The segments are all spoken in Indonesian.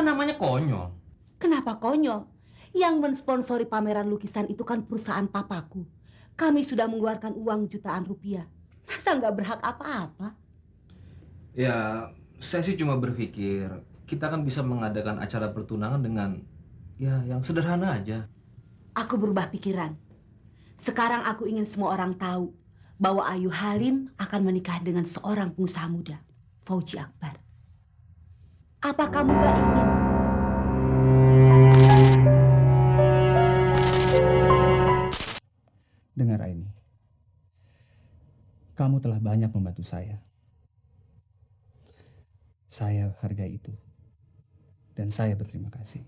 kan namanya konyol. Kenapa konyol? Yang mensponsori pameran lukisan itu kan perusahaan papaku. Kami sudah mengeluarkan uang jutaan rupiah. Masa nggak berhak apa-apa? Ya, saya sih cuma berpikir kita kan bisa mengadakan acara pertunangan dengan ya yang sederhana aja. Aku berubah pikiran. Sekarang aku ingin semua orang tahu bahwa Ayu Halim akan menikah dengan seorang pengusaha muda, Fauji Akbar. Apa kamu nggak ingin? Dengar Aini, kamu telah banyak membantu saya. Saya hargai itu. Dan saya berterima kasih.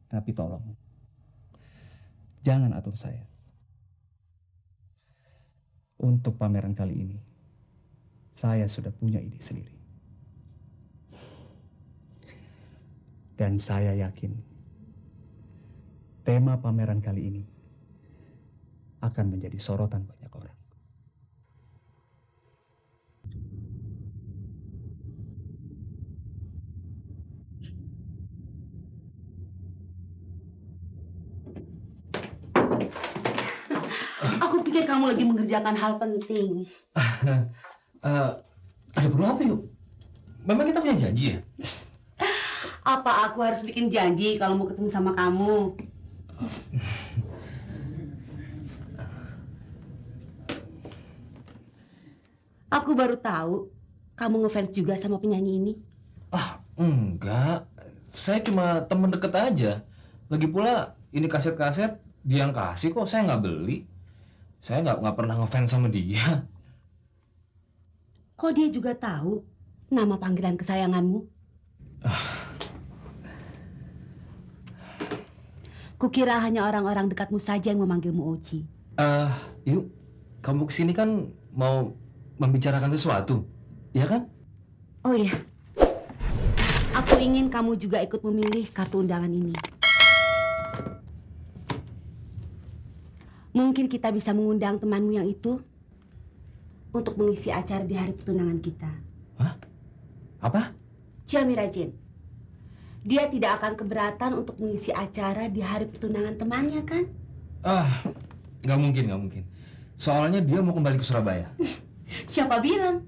Tapi tolong, jangan atur saya. Untuk pameran kali ini, saya sudah punya ide sendiri. Dan saya yakin, tema pameran kali ini akan menjadi sorotan banyak orang. Aku pikir kamu lagi mengerjakan hal penting. Ada perlu apa yuk? Memang kita punya janji ya? Apa aku harus bikin janji kalau mau ketemu sama kamu? Aku baru tahu kamu ngefans juga sama penyanyi ini. Ah, enggak. Saya cuma temen deket aja. Lagi pula ini kaset-kaset dia yang kasih kok, saya nggak beli. Saya nggak pernah ngefans sama dia. Kok dia juga tahu nama panggilan kesayanganmu? Kukira hanya orang-orang dekatmu saja yang memanggilmu Oji. Yuk, kamu kesini kan mau membicarakan sesuatu, ya kan? Oh iya, aku ingin kamu juga ikut memilih kartu undangan ini. Mungkin kita bisa mengundang temanmu yang itu untuk mengisi acara di hari pertunangan kita. Hah? Apa? Jamira Jin. Dia tidak akan keberatan untuk mengisi acara di hari pertunangan temannya, kan? Nggak mungkin, nggak mungkin. Soalnya dia mau kembali ke Surabaya. Siapa bilang?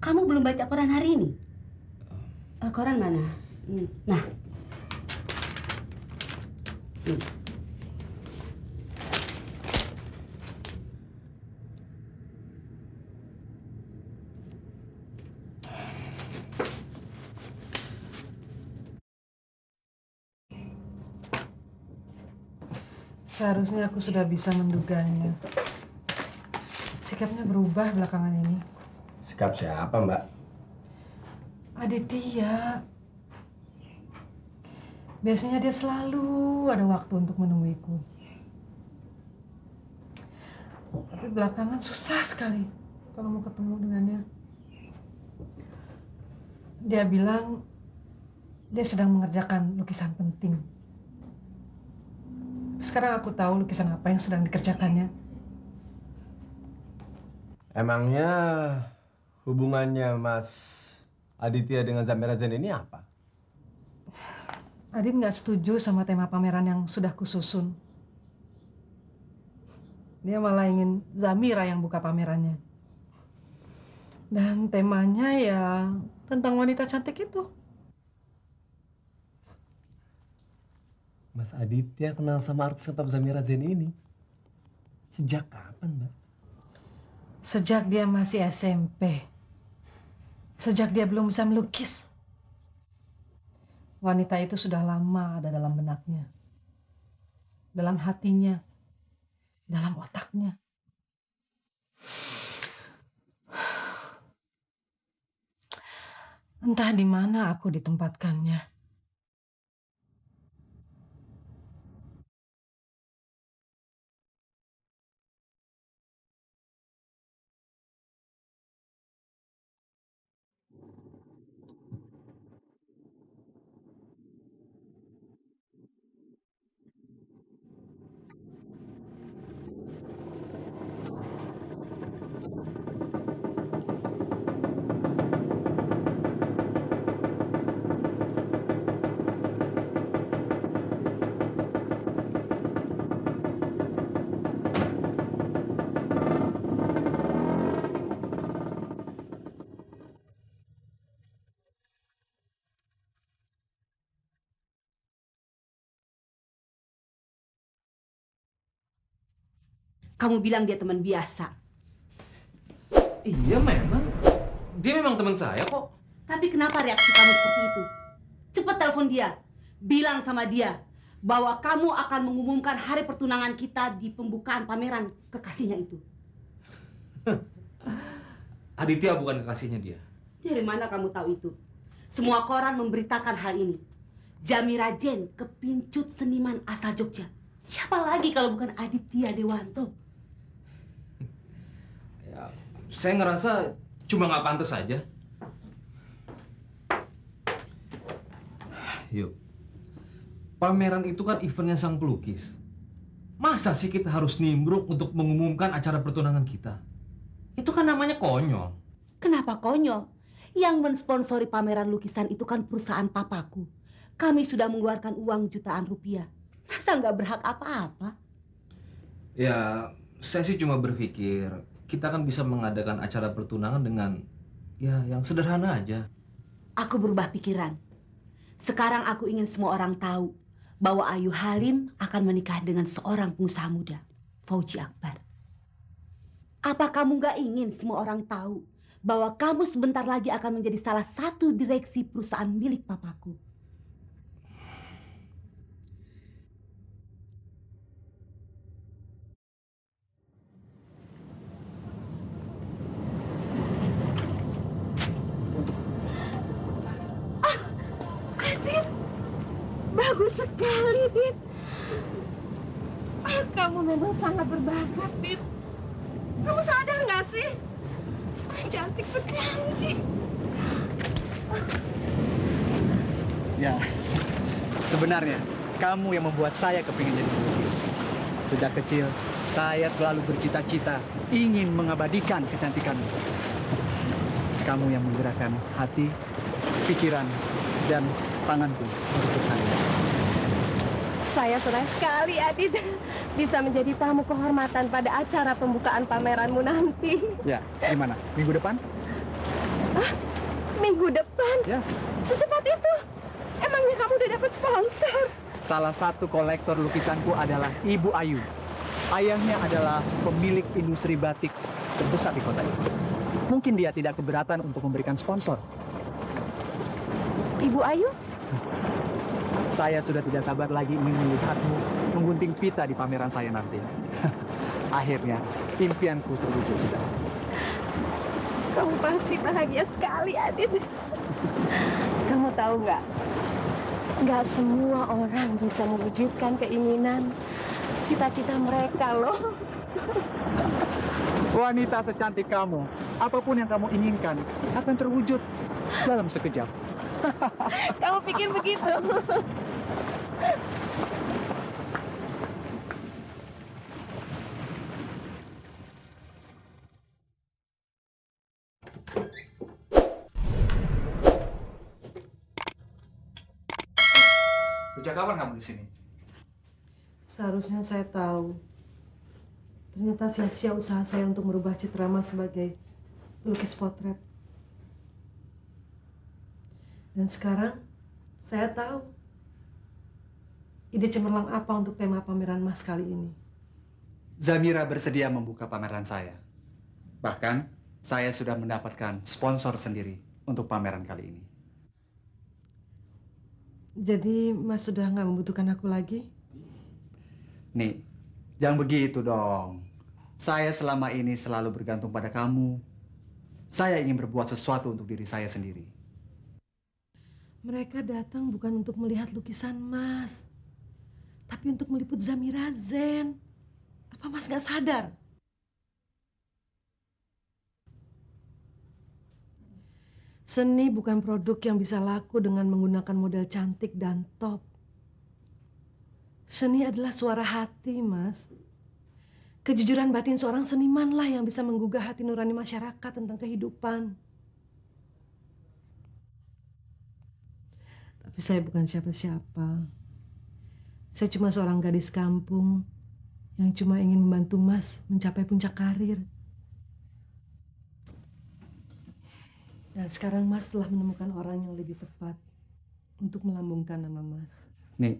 Kamu belum baca koran hari ini? Koran mana? Nah. Seharusnya aku sudah bisa menduganya. Sikapnya berubah belakangan ini. Sikap siapa, Mbak? Aditya. Biasanya dia selalu ada waktu untuk menemuiku. Tapi belakangan susah sekali kalau mau ketemu dengannya. Dia bilang dia sedang mengerjakan lukisan penting. Sekarang aku tahu lukisan apa yang sedang dikerjakannya. Emangnya hubungannya Mas Aditya dengan Zamira Zain ini apa? Adit nggak setuju sama tema pameran yang sudah kususun. Dia malah ingin Zamira yang buka pamerannya. Dan temanya ya tentang wanita cantik itu. Mas Aditya kenal sama artis tetap Zamira Zain ini? Sejak kapan, Mbak? Sejak dia masih SMP. Sejak dia belum bisa melukis. Wanita itu sudah lama ada dalam benaknya. Dalam hatinya. Dalam otaknya. Entah di mana aku ditempatkannya. Kamu bilang dia teman biasa. Iya memang. Dia memang teman saya kok. Tapi kenapa reaksi kamu seperti itu? Cepat telepon dia. Bilang sama dia bahwa kamu akan mengumumkan hari pertunangan kita di pembukaan pameran kekasihnya itu. Aditya bukan kekasihnya dia. Dari mana kamu tahu itu? Semua koran memberitakan hal ini. Zamira Jen, kepincut seniman asal Jogja. Siapa lagi kalau bukan Aditya Dewanto? Ya, saya ngerasa cuma nggak pantas aja. Yuk, pameran itu kan eventnya sang pelukis. Masa sih kita harus nimbrung untuk mengumumkan acara pertunangan kita? Itu kan namanya konyol. Kenapa konyol? Yang mensponsori pameran lukisan itu kan perusahaan papaku. Kami sudah mengeluarkan uang jutaan rupiah. Masa nggak berhak apa-apa? Ya, saya sih cuma berpikir kita kan bisa mengadakan acara pertunangan dengan ya yang sederhana aja. Aku berubah pikiran. Sekarang aku ingin semua orang tahu bahwa Ayu Halim akan menikah dengan seorang pengusaha muda, Fauji Akbar. Apa kamu nggak ingin semua orang tahu bahwa kamu sebentar lagi akan menjadi salah satu direksi perusahaan milik papaku? Adit, bagus sekali, Dit. Kamu memang sangat berbakat, Dit. Kamu sadar nggak sih? Cantik sekali. Ya, sebenarnya kamu yang membuat saya kepingin jadi pelukis. Sejak kecil, saya selalu bercita-cita ingin mengabadikan kecantikanmu. Kamu yang menggerakkan hati, pikiran, dan tanganku untuk berkarya. Saya senang sekali, Adit, bisa menjadi tamu kehormatan pada acara pembukaan pameranmu nanti. Ya, gimana? Minggu depan? Minggu depan? Ya. Secepat itu? Emangnya kamu udah dapat sponsor? Salah satu kolektor lukisanku adalah Ibu Ayu. Ayahnya adalah pemilik industri batik terbesar di kota ini. Mungkin dia tidak keberatan untuk memberikan sponsor. Ibu Ayu? Saya sudah tidak sabar lagi ingin melihatmu menggunting pita di pameran saya nanti. Akhirnya, impianku terwujud sudah. Kamu pasti bahagia sekali, Adit. Kamu tahu nggak? Nggak semua orang bisa mewujudkan keinginan, cita-cita mereka loh. Wanita secantik kamu, apapun yang kamu inginkan akan terwujud dalam sekejap. Kamu pikir begitu? Sejak kapan kamu di sini? Seharusnya saya tahu. Ternyata sia-sia usaha saya untuk merubah citra Mas sebagai pelukis potret. Dan sekarang saya tahu ide cemerlang apa untuk tema pameran Mas kali ini. Zamira bersedia membuka pameran saya. Bahkan, saya sudah mendapatkan sponsor sendiri untuk pameran kali ini. Jadi Mas sudah nggak membutuhkan aku lagi? Nih, jangan begitu dong. Saya selama ini selalu bergantung pada kamu. Saya ingin berbuat sesuatu untuk diri saya sendiri. Mereka datang bukan untuk melihat lukisan Mas, tapi untuk meliput Zamira Zen. Apa Mas nggak sadar? Seni bukan produk yang bisa laku dengan menggunakan model cantik dan top. Seni adalah suara hati, Mas. Kejujuran batin seorang seniman lah yang bisa menggugah hati nurani masyarakat tentang kehidupan. Tapi saya bukan siapa-siapa. Saya cuma seorang gadis kampung yang cuma ingin membantu Mas mencapai puncak karir. Dan sekarang Mas telah menemukan orang yang lebih tepat untuk melambungkan nama Mas. Nih,